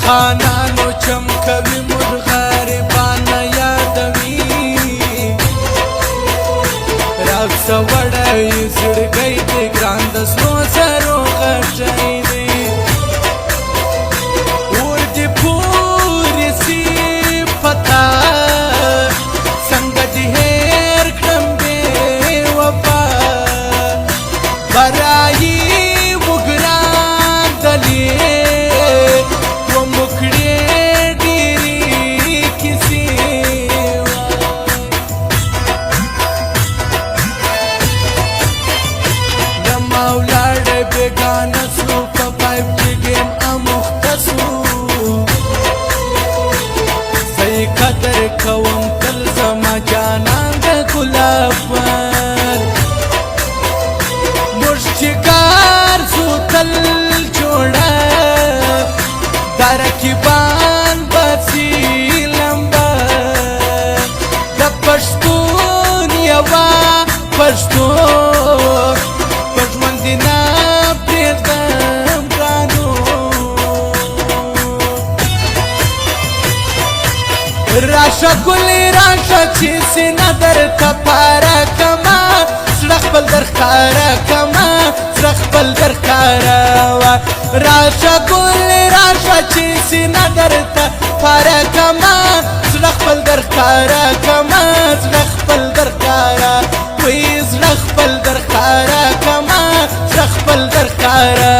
خانانو چمکوي مور غریبان یادوي راکسه وړی زړګی دی ګران د سرو زرو غټی دی اور دې پورې سي پتا څنګه دې هېر کړم بې وفا برایي وګرانېدلې ومکړې ډېرې کیسې د مولاړې بېګانه سو په 5G ګیم اموخته سو زه یې قدر کوم تل زما جانان د ګلاب پر موږ چې کار سو تل جوړه دا رقیبان بسي لمبه د پښتون یوه پښتون په ژوند دې نه پرېږدم ګرانو راشه ګلې راشه چې سینه درته پاره کړمه زړه خپل در ښکاره کړمه زړه خپل در ښکاره راشه ګلې راشه چې سینه درته پاره کړمه زړه خپل در ښکاره کړمه زړه خپل در ښکاره وایي زړه خپل در ښکاره کړمه زړه خپل در ښکاره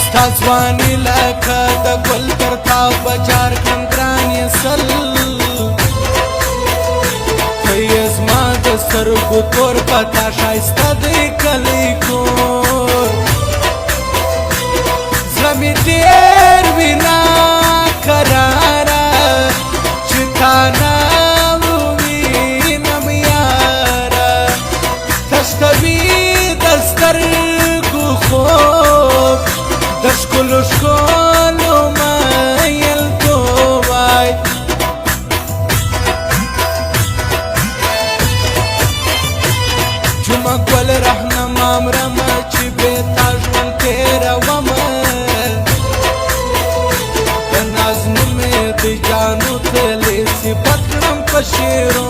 ستا ځواني لکه د ګل تر تاو بجار کړم ګران یې سل ته یې زما د سترګو تور په تا ښایسته دی کلی کور زړه مې ډېر وي ناقراره چې تا نه ووینم یاره تش ته وي د سترګو خوب د ښکلو ښکلو میلتوب وای جمعه ګل رهنما مرمه چې بې تا ژوند تېرومه د نازنو مې د جانو تلې صفت کړم په شعرو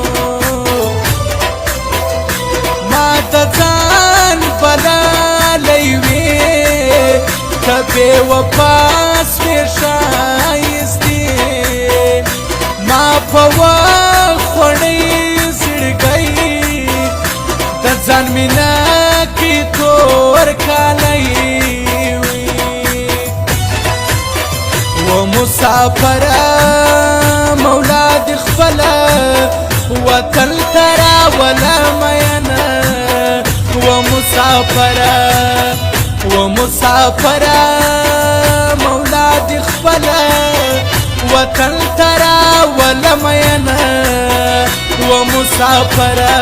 ما د ځان بلالی وې ته بې وفا سوې ښایستې ما په وخت خوړی زړګی د ځان مینه کې تور کالی وي و مسافره مولا دې خپله وطن ته راوله مینه و مسافره ومسافره مولا دې خپله وطن ته راوله مینه ومسافره